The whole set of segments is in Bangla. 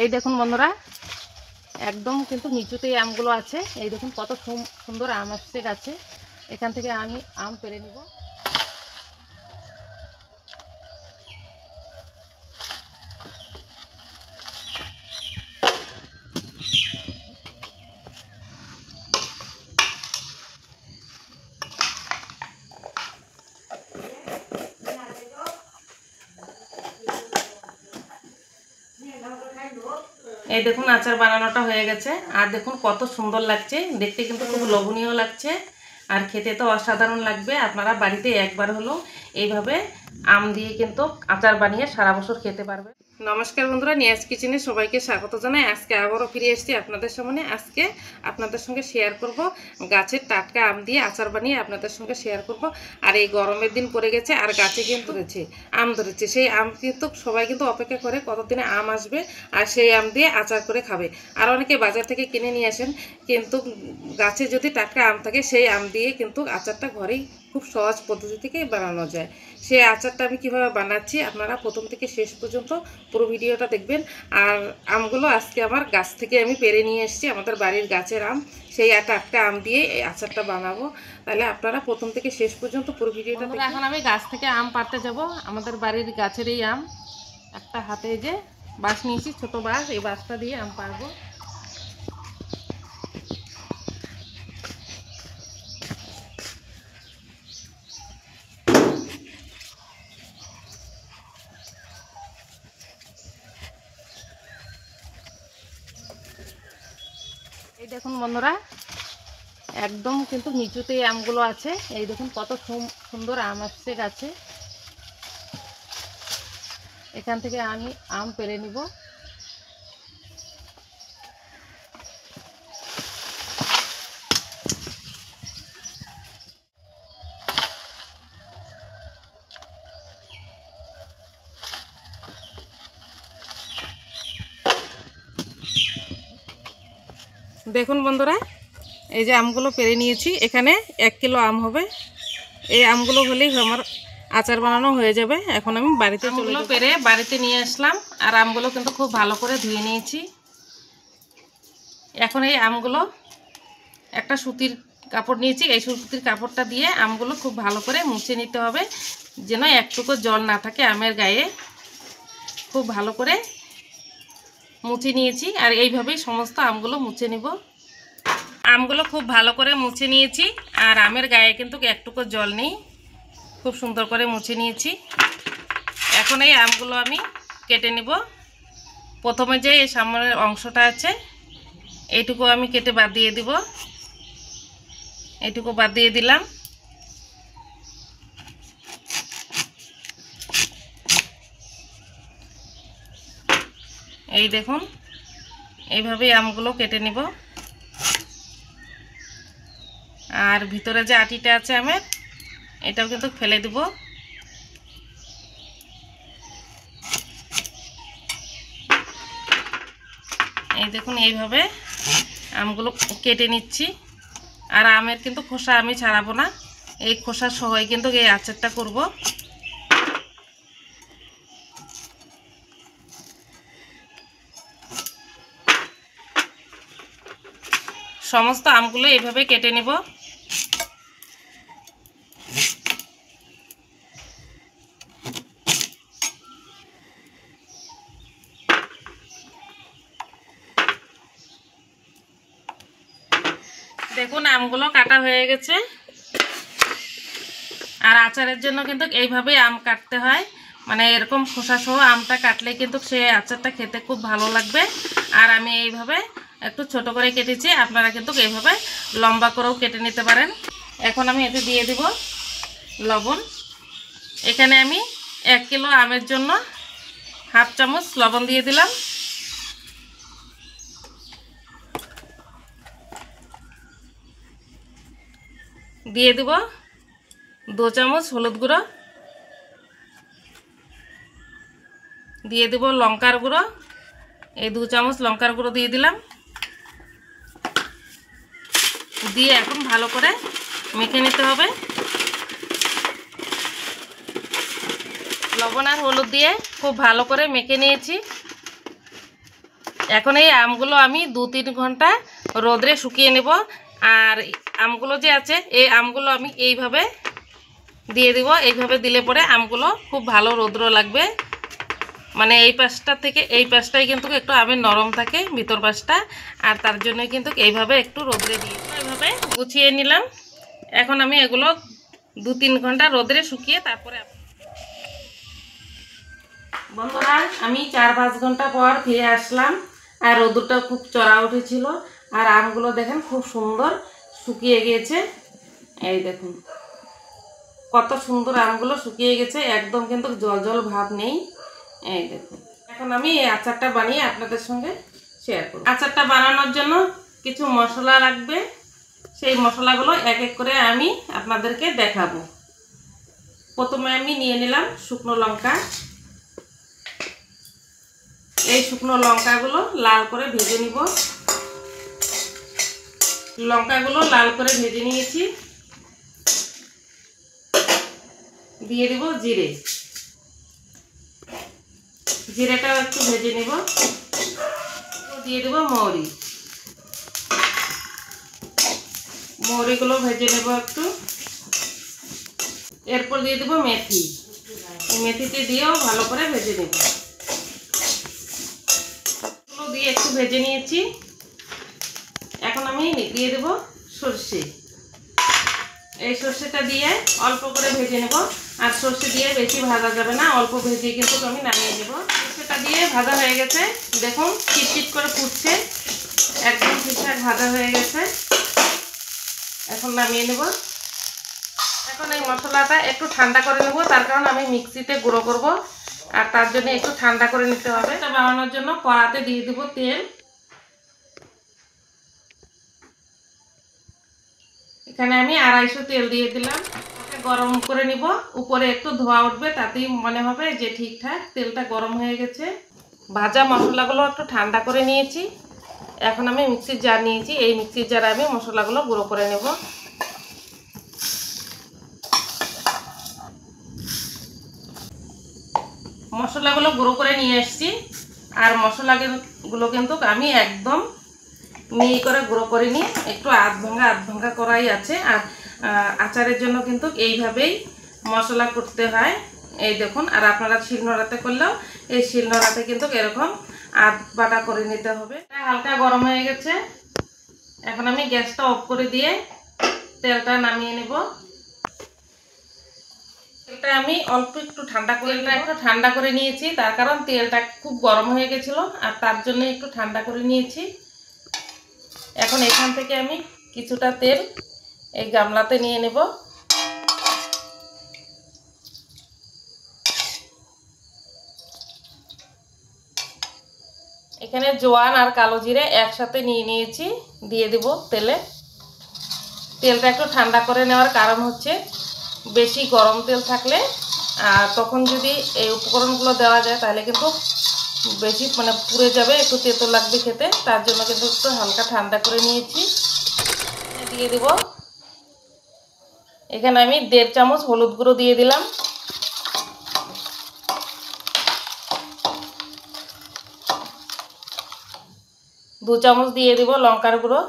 এই দেখুন বন্ধুরা, একদম কিন্তু নিচুতেই আমগুলো আছে। এই দেখুন কত সুন্দর আম আসছে গাছে। এখান থেকে আমি আম পেড়ে নিব। এই দেখুন আচার বানানোটা হয়ে গেছে। আর দেখুন কত সুন্দর লাগছে দেখতে, কিন্তু খুব লোভনীয় লাগছে আর খেতে তো অসাধারণ লাগবে। আপনারা বাড়িতে একবার হলো এইভাবে আম দিয়ে কিন্তু আচার বানিয়ে সারা বছর খেতে পারবে। নমস্কার বন্ধুরা, নিয়াজ কিচেনে সবাইকে স্বাগত জানাই। আজকে আবারও ফিরে এসেছি আপনাদের সামনে। আজকে আপনাদের সঙ্গে শেয়ার করব গাছের টাটকা আম দিয়ে আচার বানিয়ে আপনাদের সঙ্গে শেয়ার করব। আর এই গরমের দিন পড়ে গেছে আর গাছে কিন্তু আম ধরেছে। সেই আম কিন্তু সবাই কিন্তু অপেক্ষা করে কতদিনে আম আসবে আর সেই আম দিয়ে আচার করে খাবে। আর অনেকে বাজার থেকে কিনে নিয়ে আসেন, কিন্তু গাছে যদি টাটকা আম থাকে সেই আম দিয়ে কিন্তু আচারটা ঘরেই খুব সহজ পদ্ধতি থেকেই বানানো যায়। সেই আচারটা আমি কীভাবে বানাচ্ছি আপনারা প্রথম থেকে শেষ পর্যন্ত পুরো ভিডিওটা দেখবেন। আর আমগুলো আজকে আমার গাছ থেকে আমি পেড়ে নিয়ে এসেছি, আমাদের বাড়ির গাছের আম। সেই টাটকা আম দিয়ে এই আচারটা বানাবো। তাহলে আপনারা প্রথম থেকে শেষ পর্যন্ত পুরো ভিডিওটা দেখবেন। এখন আমি গাছ থেকে আম পাড়তে যাব। আমাদের বাড়ির গাছের এই আম। একটা হাতে যে বাঁশ নিয়েছি, ছোটো বাঁশ, এই বাঁশটা দিয়ে আম পাড়বো। এই দেখুন বন্ধুরা, একদম কিন্তু নিচুতেই আমগুলো আছে। এই দেখুন কত সুন্দর আম আসছে গাছে। এখান থেকে আমি আম পেড়ে নিব। দেখুন বন্ধুরা, এই যে আমগুলো পেড়ে নিয়েছি। এখানে 1 কিলো আম হবে। এই আমগুলো হলেই আমার আচার বানানো হয়ে যাবে। এখন আমি বাড়িতে চলে যাব। পেড়ে বাড়িতে নিয়ে আসলাম আর আমগুলো কিন্তু খুব ভালো করে ধুয়ে নিয়েছি। এখন এই আমগুলো একটা সুতির কাপড় নিয়েছি। এই সুতির কাপড়টা দিয়ে আমগুলো খুব ভালো করে মুছে নিতে হবে, যেন একটুকু জল না থাকে আমের গায়ে। খুব ভালো করে মুছে নিয়েছি আর এইভাবেই সমস্ত আমগুলো মুছে নিব। আমগুলো খুব ভালো করে মুছে নিয়েছি আর আমের গায়ে কিন্তু একটুকু জল নেই। খুব সুন্দর করে মুছে নিয়েছি। এখন এই আমগুলো আমি কেটে নিব। প্রথমে যে এই সামনের অংশটা আছে এইটুকু আমি কেটে বাদ দিয়ে দিব। এইটুকু বাদ দিয়ে দিলাম। এই দেখুন এইভাবেই আমগুলো কেটে নিব। আর ভিতরে যে আটিটা আছে আমের, এটাও কিন্তু ফেলে দিব। এই দেখুন এইভাবে আমগুলো কেটে নিচ্ছি। আর আমের কিন্তু খোসা আমি ছাড়াবো না, এই খোসা সহই কিন্তু এই আচারটা করব। সমস্ত আমগুলো এইভাবে কেটে নেব। দেখুন আমগুলো কাটা হয়ে গেছে। আর আচারের জন্য কিন্তু এইভাবেই আম কাটতে হয়, মানে এরকম খোসা সহ আমটা কাটলে কিন্তু সেই আচারটা খেতে খুব ভালো লাগবে। আর আমি এইভাবে একটু ছোট করে কেটেছি, আপনারা কিন্তু এইভাবে লম্বা করেও কেটে নিতে পারেন। এখন আমি এতে দিয়ে দেব লবণ। এখানে আমি 1 কিলো আমের জন্য 1/2 চামচ লবণ দিয়ে দিলাম। দিয়ে দেব 2 চামচ হলুদ গুঁড়ো। দিয়ে দেব লঙ্কার গুঁড়ো। এই 2 চামচ লঙ্কার গুঁড়ো দিয়ে দিলাম। দিয়ে এখন ভালো করে মেখে নিতে হবে। লবণ আর হলুদ দিয়ে খুব ভালো করে মেখে নিয়েছি। এখন এই আমগুলো আমি 2-3 ঘন্টা রোদে শুকিয়ে নেব। আর আমগুলো যে আছে এই আমগুলো আমি এইভাবে দিয়ে দিব। এইভাবে দিলে পরে আমগুলো খুব ভালো রোদ্র লাগবে। মানে এই পাশটা থেকে এই পাশটাই কিন্তু একটু আমের নরম থাকে ভিতর পাশটা, আর তার জন্য কিন্তু এইভাবে একটু রোদে দিয়ে এইভাবে গুছিয়ে নিলাম। এখন আমি এগুলো 2-3 ঘন্টা রোদে শুকিয়ে তারপরে বন্ধুরা আমি 4-5 ঘন্টা পর ফিরে আসলাম। আর রোদটা খুব চড়া উঠেছিল, আর আমগুলো দেখেন খুব সুন্দর শুকিয়ে গিয়েছে। এই দেখুন কত সুন্দর আমগুলো শুকিয়ে গেছে, একদম কিন্তু জল জল ভাব নেই। এই দেখুন এখন আমি এই আচারটা বানিয়ে আপনাদের সঙ্গে শেয়ার করব। আচারটা বানানোর জন্য কিছু মশলা লাগবে, সেই মশলাগুলো এক এক করে আমি আপনাদেরকে দেখাবো। প্রথমে আমি নিয়ে নিলাম শুকনো লঙ্কা। এই শুকনো লঙ্কাগুলো লাল করে ভেজে নিব। লঙ্কাগুলো লাল করে ভেজে নিয়েছি। দিয়ে দিব জিরে, জিরেটাও একটু ভেজে নিব। দিয়ে দেব মৌরি, মৌরিগুলো ভেজে নেব একটু। এরপর দিয়ে দেব মেথি, মেথিটি দিয়েও ভালো করে ভেজে নেব। দিয়ে একটু ভেজে নিয়েছি। এখন আমি দিয়ে দেব সরষে। এই সরষেটা দিয়ে অল্প করে ভেজে নেব। আর সরষে দিয়ে বেশি ভাজা যাবে না, অল্প ভেজে কিন্তু আমি নামিয়ে নেব। সরষেটা দিয়ে ভাজা হয়ে গেছে, দেখুন চিটচিট করে ফুটছে, একদম ঠিকঠাক ভাজা হয়ে গেছে। এখন নামিয়ে নেব। এখন এই মশলাটা একটু ঠান্ডা করে নেব, তার কারণ আমি মিক্সিতে গুঁড়ো করব, আর তার জন্য একটু ঠান্ডা করে নিতে হবে। এটা বানানোর জন্য কড়াতে দিয়ে দেব তেল। এখানে আমি 250 তেল দিয়ে দিলাম। গরম করে নিব, উপরে একটু ধোয়া উঠবে, তাতেই মনে হবে যে ঠিকঠাক তেলটা গরম হয়ে গেছে। ভাজা মশলাগুলো একটু ঠান্ডা করে নিয়েছি। এখন আমি মিক্সির জার নিয়েছি, এই মিক্সির জারে আমি মশলাগুলো গুঁড়ো করে নেব। মশলাগুলো গুঁড়ো করে নিয়ে এসেছি। আর মশলাগুলো কিন্তু আমি একদম মিহি করে গুঁড়ো করে নিয়ে একটু আধ ভাঙা করাই আছে। আর আচারের জন্য কিন্তু এইভাবেই মশলা করতে হয়। এই দেখুন, আর আপনারা শিলনোড়াতে করলেও এই শিলনোড়াতে কিন্তু এরকম আধ বাটা করে নিতে হবে। হালকা গরম হয়ে গেছে, এখন আমি গ্যাসটা অফ করে দিয়ে তেলটা নামিয়ে নেব। তেলটা আমি অল্প একটু ঠান্ডা করে নিয়েছি, তার কারণ তেলটা খুব গরম হয়ে গেছিলো, আর তার জন্য একটু ঠান্ডা করে নিয়েছি। এখন এখান থেকে আমি কিছুটা তেল এই গামলাতে নিয়ে নেব। এখানে জোয়ান আর কালো জিরে একসাথে নিয়ে নিয়েছি, দিয়ে দেব তেলে। তেলটা একটু ঠান্ডা করে নেওয়ার কারণ হচ্ছে বেশি গরম তেল থাকলে আর তখন যদি এই উপকরণগুলো দেওয়া যায় তাহলে কিন্তু বেশি মানে পুড়ে যাবে, একটু তেতো লাগবে খেতে। তার জন্য কিন্তু একটু হালকা ঠান্ডা করে নিয়েছি। দিয়ে দেব এখানে আমি 1.5 চামচ হলুদ গুঁড়ো দিয়ে দিলাম। দু চামচ দিয়ে দেব লঙ্কার গুঁড়ো।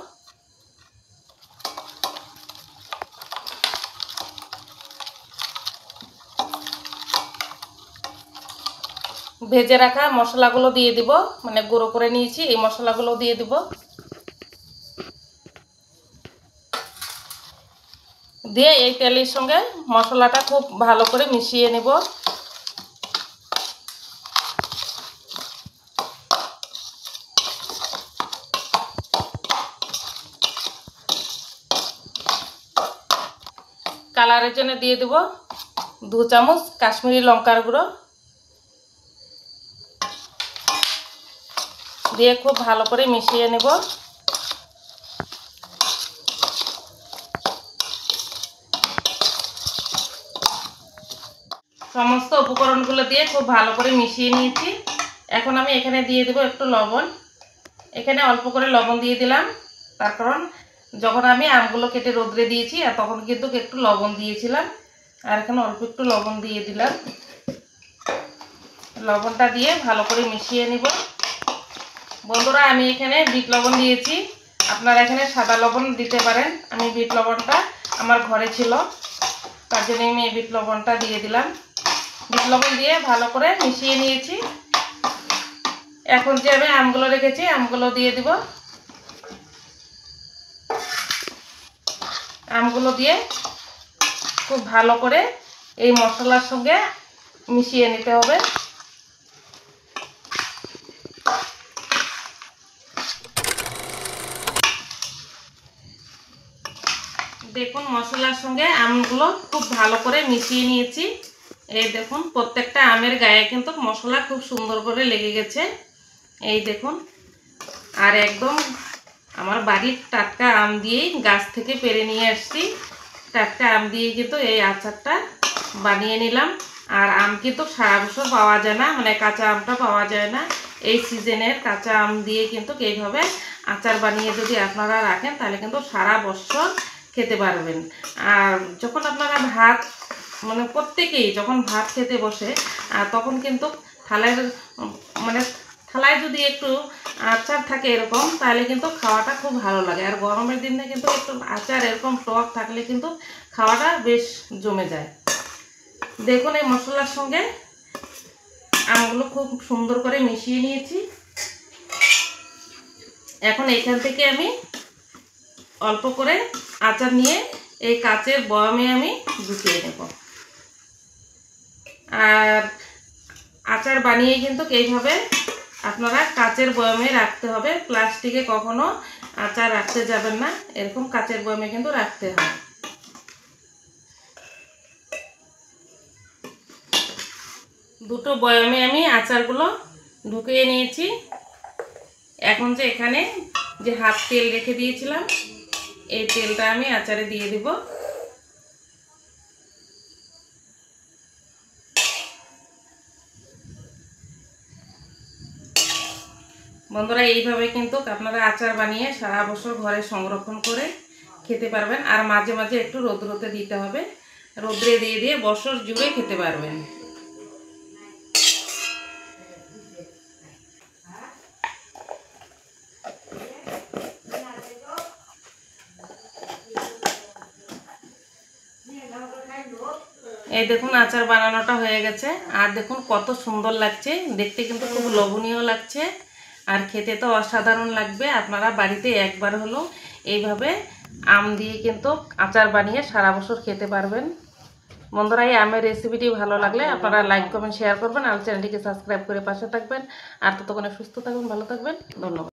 ভেজে রাখা মশলাগুলো দিয়ে দিব, মানে গুঁড়ো করে নিয়েছি এই মশলাগুলো দিয়ে দিব। দিয়ে এই তেলের সঙ্গে মশলাটা খুব ভালো করে মিশিয়ে নেব। কালারের জন্য দিয়ে দেব 2 চামচ কাশ্মীরি লঙ্কার গুঁড়ো। দিয়ে খুব ভালো করে মিশিয়ে নেব। সমস্ত উপকরণগুলো দিয়ে খুব ভালো করে মিশিয়ে নিয়েছি। এখন আমি এখানে দিয়ে দেব একটু লবণ। এখানে অল্প করে লবণ দিয়ে দিলাম, তার কারণ যখন আমি আমগুলো কেটে রোদ্রে দিয়েছি আর তখন কিন্তু একটু লবণ দিয়েছিলাম, আর এখানে অল্প একটু লবণ দিয়ে দিলাম। লবণটা দিয়ে ভালো করে মিশিয়ে নিব। বন্ধুরা আমি এখানে বিট লবণ দিয়েছি, আপনারা এখানে সাদা লবণ দিতে পারেন। আমি বিট লবণটা আমার ঘরে ছিল, তার জন্য আমি এই বিট লবণটা দিয়ে দিলাম। বিট লবণ দিয়ে ভালো করে মিশিয়ে নিয়েছি। এখন যে আমি আমগুলো রেখেছি আমগুলো দিয়ে দিব। আমগুলো দিয়ে খুব ভালো করে এই মশলার সঙ্গে মিশিয়ে নিতে হবে। দেখুন মশলার সঙ্গে আমগুলো খুব ভালো করে মিশিয়ে নিয়েছি। এই দেখুন প্রত্যেকটা আমের গায়ে কিন্তু মশলা খুব সুন্দর করে লেগে গেছে। এই দেখুন, আর একদম আমার বাড়ির টাটকা আম দিয়েই গাছ থেকে পেড়ে নিয়ে আসছি। টাটকা আম দিয়ে কিন্তু এই আচারটা বানিয়ে নিলাম। আর আম কিন্তু সারা বছর পাওয়া যায় না, মানে কাঁচা আমটা পাওয়া যায় না। এই সিজনের কাঁচা আম দিয়ে কিন্তু এইভাবে আচার বানিয়ে যদি আপনারা রাখেন তাহলে কিন্তু সারা বছর খেতে পারবেন। আর যখন আপনারা ভাত, মানে প্রত্যেকেই যখন ভাত খেতে বসে তখন কিন্তু থালায় যদি একটু আচার থাকে এরকম, তাহলে কিন্তু খাওয়াটা খুব ভালো লাগে। আর গরমের দিনে কিন্তু একটু আচার এরকম টক থাকলে কিন্তু খাওয়াটা বেশ জমে যায়। দেখুন এই মশলার সঙ্গে আমগুলো খুব সুন্দর করে মিশিয়ে নিয়েছি। এখন এখান থেকে আমি অল্প করে আচার নিয়ে এই কাচের বয়ামে আমি ঢুকিয়ে নেব। আর আচার বানিয়ে কিন্তু এইভাবে আপনারা কাচের বয়ামে রাখতে হবে। প্লাস্টিকে কখনো আচার রাখতে যাবেন না, এরকম কাচের বয়ামে কিন্তু রাখতে হয়। দুটো বয়ামে আমি আচারগুলো ঢুকিয়ে নিয়েছি। এখন যে এখানে যে হাফ তেল রেখে দিয়েছিলাম, এই তেলটা আমি আচারে দিয়ে দিব। বন্ধুরা এইভাবে কিন্তু আপনারা আচার বানিয়ে সারা বছর ঘরে সংরক্ষণ করে খেতে পারবেন। আর মাঝে মাঝে একটু রোদ্রুতে দিতে হবে, রোদ্রে দিয়ে দিয়ে বছর জুড়ে খেতে পারবেন। এই দেখুন আচার বানানোটা হয়ে গেছে। আর দেখুন কত সুন্দর লাগছে দেখতে, কিন্তু খুব লোভনীয় লাগছে। আর খেতে তো অসাধারণ লাগবে। আপনারা বাড়িতে একবার হলো এইভাবে আম দিয়ে কিন্তু আচার বানিয়ে সারা বছর খেতে পারবেন। বন্ধুরা এই আমের রেসিপিটি ভালো লাগলে আপনারা লাইক কমেন্ট শেয়ার করবেন, আর চ্যানেলটিকে সাবস্ক্রাইব করে পাশে থাকবেন। আর ততক্ষণে সুস্থ থাকবেন, ভালো থাকবেন, ধন্যবাদ।